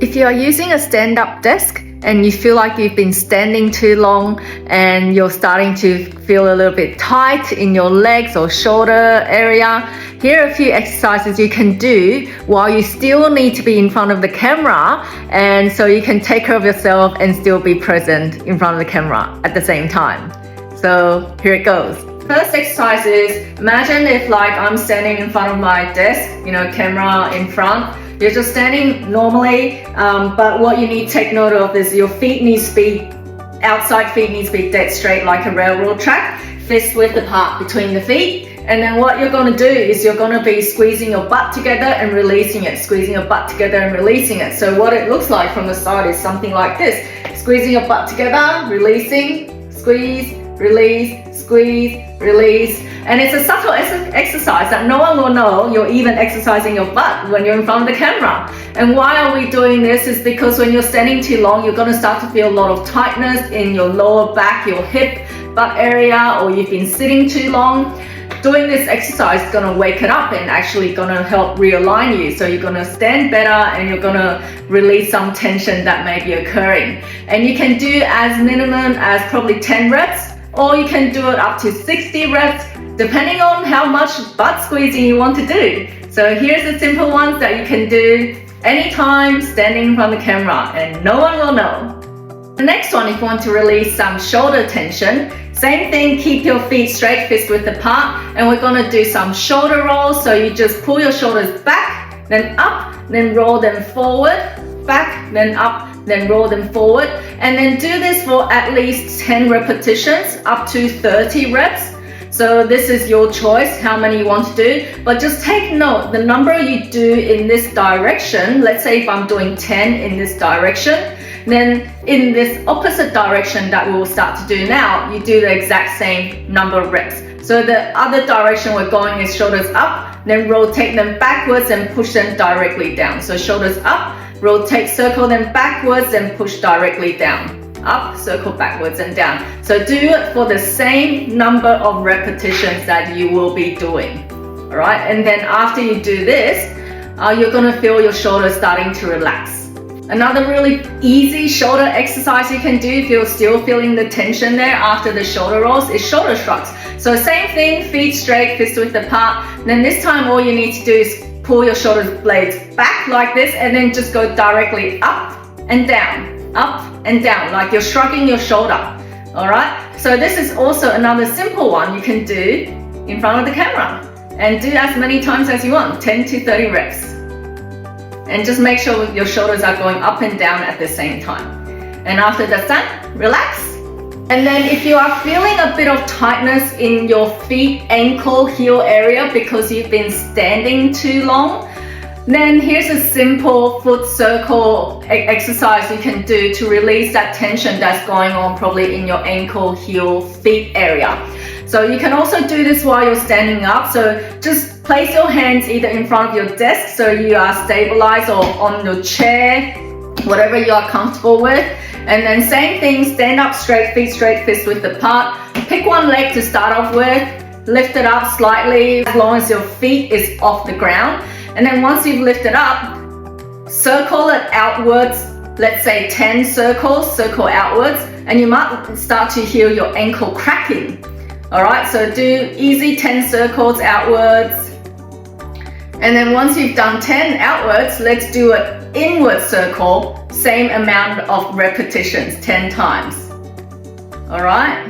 If you are using a stand-up desk and you feel like you've been standing too long and you're starting to feel a little bit tight in your legs or shoulder area, here are a few exercises you can do while you still need to be in front of the camera, and so you can take care of yourself and still be present in front of the camera at the same time. So here it goes. First exercise is, imagine if like I'm standing in front of my desk, camera in front. You're just standing normally, but what you need to take note of is your feet needs to be, outside feet needs to be dead straight like a railroad track, fist width apart between the feet. And then what you're going to do is you're going to be squeezing your butt together and releasing it, squeezing your butt together and releasing it. So what it looks like from the side is something like this. Squeezing your butt together, releasing, squeeze, release, squeeze, release. And it's a subtle exercise that no one will know you're even exercising your butt when you're in front of the camera. And why are we doing this is because when you're standing too long, you're going to start to feel a lot of tightness in your lower back, your hip, butt area, or you've been sitting too long. Doing this exercise is going to wake it up and actually going to help realign you. So you're going to stand better and you're going to release some tension that may be occurring. And you can do as minimum as probably 10 reps, or you can do it up to 60 reps, depending on how much butt squeezing you want to do. So here's the simple ones that you can do anytime standing in front of the camera and no one will know. The next one, if you want to release some shoulder tension, same thing, keep your feet straight, fist width apart, and we're going to do some shoulder rolls. So you just pull your shoulders back, then up, then roll them forward, back, then up, then roll them forward. And then do this for at least 10 repetitions, up to 30 reps. So this is your choice, how many you want to do. But just take note, the number you do in this direction, let's say if I'm doing 10 in this direction, then in this opposite direction that we will start to do now, you do the exact same number of reps. So the other direction we're going is shoulders up, then rotate them backwards and push them directly down. So shoulders up, rotate, circle them backwards and push directly down. Up, circle backwards and down. So do it for the same number of repetitions that you will be doing. All right, and then after you do this, you're gonna feel your shoulders starting to relax. Another really easy shoulder exercise you can do if you're still feeling the tension there after the shoulder rolls is shoulder shrugs. So same thing, feet straight, fist width apart. Then this time all you need to do is pull your shoulder blades back like this and then just go directly up and down, up and down, like you're shrugging your shoulder. All right, so this is also another simple one you can do in front of the camera and do as many times as you want, 10 to 30 reps. And just make sure your shoulders are going up and down at the same time. And after that's done, relax. And then if you are feeling a bit of tightness in your feet, ankle, heel area because you've been standing too long, then here's a simple foot circle exercise you can do to release that tension that's going on probably in your ankle, heel, feet area. So you can also do this while you're standing up. So just place your hands either in front of your desk so you are stabilized, or on your chair, whatever you are comfortable with. And then same thing, stand up straight, feet straight, fist width apart. Pick one leg to start off with, lift it up slightly as long as your feet is off the ground. And then once you've lifted up, circle it outwards, let's say 10 circles, circle outwards, and you might start to hear your ankle cracking. All right, so do easy 10 circles outwards. And then once you've done 10 outwards, let's do an inward circle, same amount of repetitions, 10 times. All right,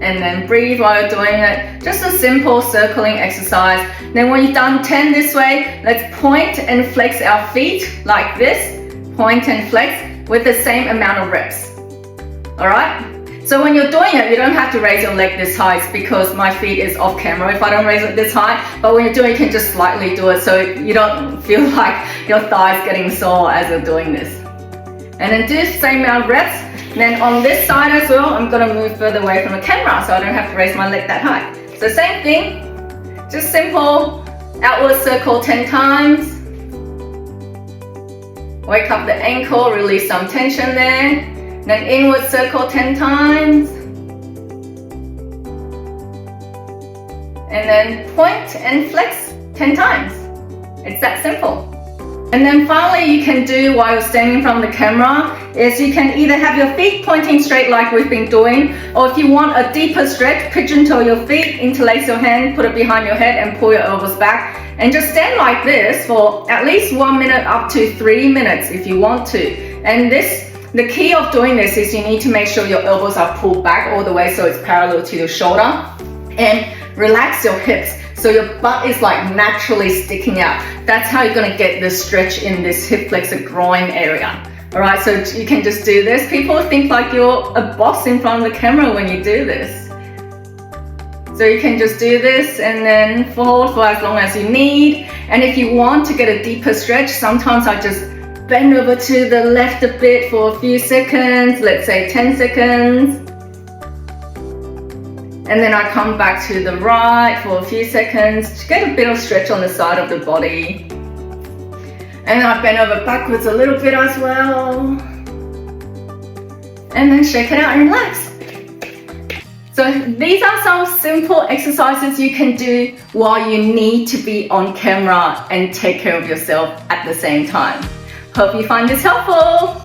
and then breathe while you're doing it. Just a simple circling exercise. Then when you've done 10 this way, let's point and flex our feet like this, point and flex with the same amount of reps. All right. So when you're doing it, you don't have to raise your leg this high. It's because my feet is off camera if I don't raise it this high. But when you're doing it, you can just slightly do it so you don't feel like your thighs getting sore as you're doing this. And then do the same amount of reps. And then on this side as well, I'm gonna move further away from the camera so I don't have to raise my leg that high. So same thing, just simple outward circle 10 times. Wake up the ankle, release some tension there. Then inward circle 10 times. And then point and flex 10 times. It's that simple. And And then finally, you can do while you're standing from the camera is you can either have your feet pointing straight like we've been doing, or if you want a deeper stretch, pigeon toe your feet, interlace your hand, put it behind your head and pull your elbows back. And just stand like this for at least 1 minute up to 3 minutes if you want to. And the key of doing this is you need to make sure your elbows are pulled back all the way so it's parallel to your shoulder. And relax your hips so your butt is like naturally sticking out. That's how you're gonna get the stretch in this hip flexor groin area. Alright, so you can just do this. People think like you're a boss in front of the camera when you do this. So you can just do this and then hold for as long as you need. And if you want to get a deeper stretch, sometimes I just bend over to the left a bit for a few seconds, let's say 10 seconds. And then I come back to the right for a few seconds to get a bit of stretch on the side of the body. And then I bend over backwards a little bit as well. And then shake it out and relax. So these are some simple exercises you can do while you need to be on camera and take care of yourself at the same time. Hope you find this helpful.